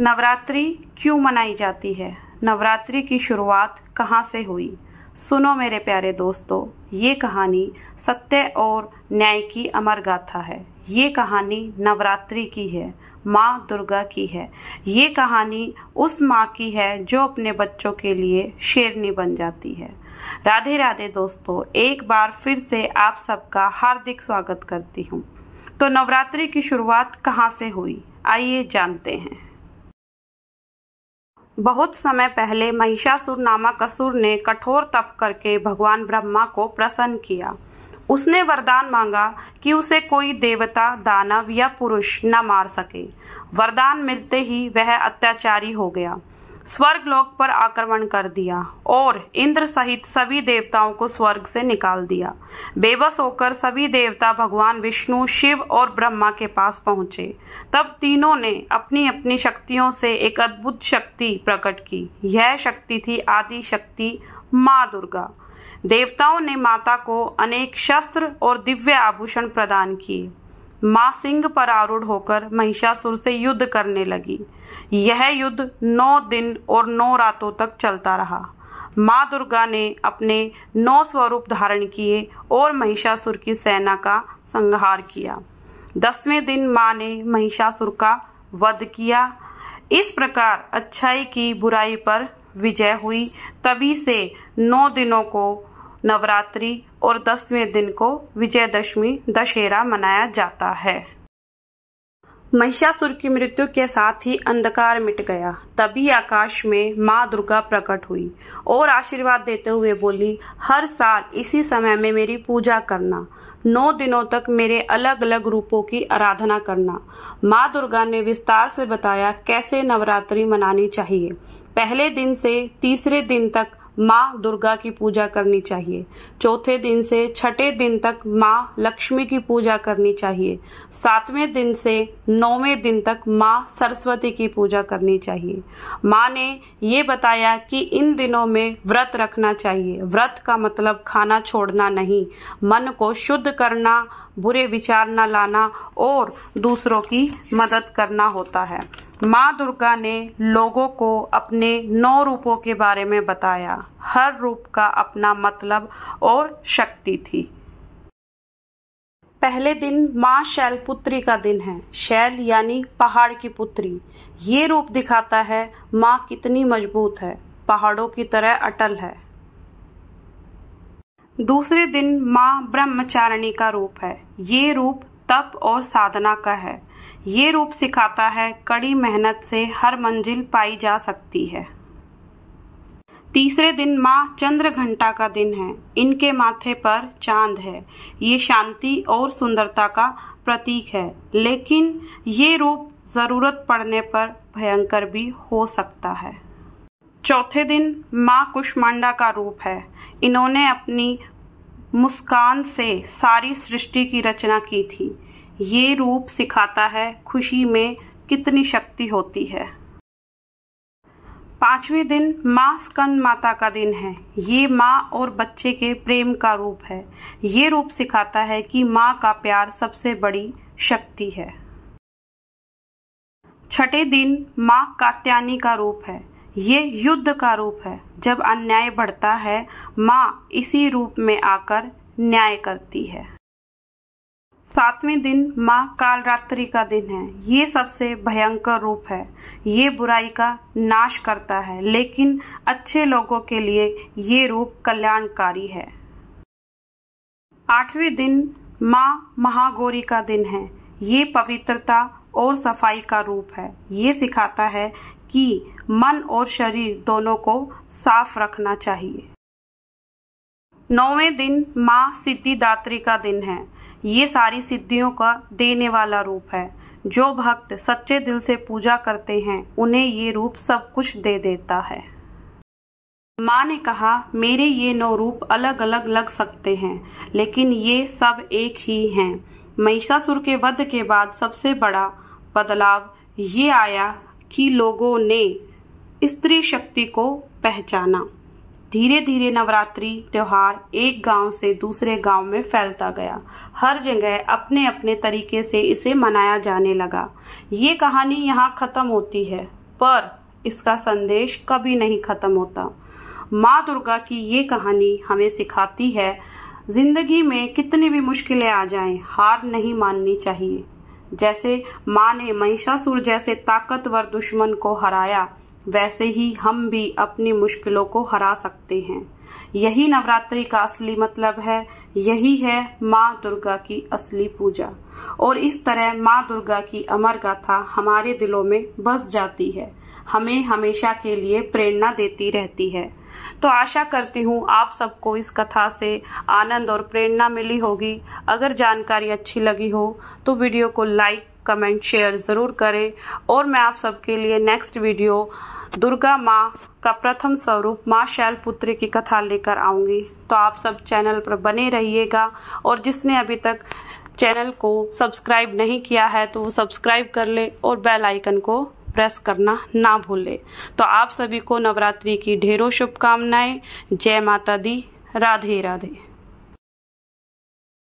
नवरात्रि क्यों मनाई जाती है? नवरात्रि की शुरुआत कहाँ से हुई? सुनो मेरे प्यारे दोस्तों, ये कहानी सत्य और न्याय की अमर गाथा है। ये कहानी नवरात्रि की है, माँ दुर्गा की है। ये कहानी उस माँ की है जो अपने बच्चों के लिए शेरनी बन जाती है। राधे राधे दोस्तों, एक बार फिर से आप सबका हार्दिक स्वागत करती हूँ। तो नवरात्रि की शुरुआत कहाँ से हुई, आइए जानते हैं। बहुत समय पहले महिषासुर नामक असुर ने कठोर तप करके भगवान ब्रह्मा को प्रसन्न किया। उसने वरदान मांगा कि उसे कोई देवता, दानव या पुरुष न मार सके। वरदान मिलते ही वह अत्याचारी हो गया, स्वर्ग लोक पर आक्रमण कर दिया और इंद्र सहित सभी देवताओं को स्वर्ग से निकाल दिया। बेबस होकर सभी देवता भगवान विष्णु, शिव और ब्रह्मा के पास पहुंचे। तब तीनों ने अपनी अपनी शक्तियों से एक अद्भुत शक्ति प्रकट की। यह शक्ति थी आदि शक्ति माँ दुर्गा। देवताओं ने माता को अनेक शस्त्र और दिव्य आभूषण प्रदान किए। माँ सिंह पर आरूढ़ होकर महिषासुर से युद्ध करने लगी। यह युद्ध 9 दिन और 9 रातों तक चलता रहा। माँ दुर्गा ने अपने 9 स्वरूप धारण किए और महिषासुर की सेना का संहार किया। 10वें दिन माँ ने महिषासुर का वध किया। इस प्रकार अच्छाई की बुराई पर विजय हुई। तभी से 9 दिनों को नवरात्रि और 10वें दिन को विजयदशमी दशहरा मनाया जाता है। महिषासुर की मृत्यु के साथ ही अंधकार मिट गया। तभी आकाश में माँ दुर्गा प्रकट हुई और आशीर्वाद देते हुए बोली, हर साल इसी समय में मेरी पूजा करना, 9 दिनों तक मेरे अलग अलग रूपों की आराधना करना। माँ दुर्गा ने विस्तार से बताया कैसे नवरात्रि मनानी चाहिए। पहले दिन से तीसरे दिन तक माँ दुर्गा की पूजा करनी चाहिए। चौथे दिन से छठे दिन तक माँ लक्ष्मी की पूजा करनी चाहिए। 7वें दिन से 9वें दिन तक माँ सरस्वती की पूजा करनी चाहिए। माँ ने ये बताया कि इन दिनों में व्रत रखना चाहिए। व्रत का मतलब खाना छोड़ना नहीं, मन को शुद्ध करना, बुरे विचार न लाना और दूसरों की मदद करना होता है। माँ दुर्गा ने लोगों को अपने 9 रूपों के बारे में बताया। हर रूप का अपना मतलब और शक्ति थी। पहले दिन माँ शैलपुत्री का दिन है। शैल यानी पहाड़ की पुत्री। ये रूप दिखाता है माँ कितनी मजबूत है, पहाड़ों की तरह अटल है। दूसरे दिन माँ ब्रह्मचारिणी का रूप है। ये रूप तप और साधना का है। ये रूप सिखाता है कड़ी मेहनत से हर मंजिल पाई जा सकती है। तीसरे दिन माँ चंद्रघंटा का दिन है। इनके माथे पर चांद है। ये शांति और सुंदरता का प्रतीक है, लेकिन ये रूप जरूरत पड़ने पर भयंकर भी हो सकता है। चौथे दिन माँ कुष्मांडा का रूप है। इन्होंने अपनी मुस्कान से सारी सृष्टि की रचना की थी। ये रूप सिखाता है खुशी में कितनी शक्ति होती है। 5वें दिन माँ स्कंद माता का दिन है। ये माँ और बच्चे के प्रेम का रूप है। ये रूप सिखाता है कि माँ का प्यार सबसे बड़ी शक्ति है। 6ठे दिन माँ कात्यायनी का रूप है। ये युद्ध का रूप है। जब अन्याय बढ़ता है, माँ इसी रूप में आकर न्याय करती है। 7वें दिन माँ कालरात्रि का दिन है। ये सबसे भयंकर रूप है। ये बुराई का नाश करता है, लेकिन अच्छे लोगों के लिए ये रूप कल्याणकारी है। 8वें दिन माँ महागौरी का दिन है। ये पवित्रता और सफाई का रूप है। ये सिखाता है कि मन और शरीर दोनों को साफ रखना चाहिए। 9वें दिन माँ सिद्धिदात्री का दिन है। ये सारी सिद्धियों का देने वाला रूप है। जो भक्त सच्चे दिल से पूजा करते हैं, उन्हें ये रूप सब कुछ दे देता है। माँ ने कहा, मेरे ये 9 रूप अलग अलग लग सकते हैं, लेकिन ये सब एक ही हैं। महिषासुर के वध के बाद सबसे बड़ा बदलाव ये आया कि लोगों ने स्त्री शक्ति को पहचाना। धीरे धीरे नवरात्रि त्योहार एक गांव से दूसरे गांव में फैलता गया। हर जगह अपने अपने तरीके से इसे मनाया जाने लगा। ये कहानी यहाँ खत्म होती है। पर इसका संदेश कभी नहीं खत्म होता। माँ दुर्गा की ये कहानी हमें सिखाती है, जिंदगी में कितनी भी मुश्किलें आ जाएं, हार नहीं माननी चाहिए। जैसे माँ ने महिषासुर जैसे ताकतवर दुश्मन को हराया, वैसे ही हम भी अपनी मुश्किलों को हरा सकते हैं। यही नवरात्रि का असली मतलब है, यही है माँ दुर्गा की असली पूजा। और इस तरह माँ दुर्गा की अमर गाथा हमारे दिलों में बस जाती है, हमें हमेशा के लिए प्रेरणा देती रहती है। तो आशा करती हूँ आप सबको इस कथा से आनंद और प्रेरणा मिली होगी। अगर जानकारी अच्छी लगी हो तो वीडियो को लाइक, कमेंट, शेयर ज़रूर करें। और मैं आप सबके लिए नेक्स्ट वीडियो दुर्गा माँ का प्रथम स्वरूप माँ शैलपुत्री की कथा लेकर आऊँगी। तो आप सब चैनल पर बने रहिएगा, और जिसने अभी तक चैनल को सब्सक्राइब नहीं किया है तो वो सब्सक्राइब कर ले और बेल आइकन को प्रेस करना ना भूले। तो आप सभी को नवरात्रि की ढेरों शुभकामनाएं। जय माता दी। राधे राधे।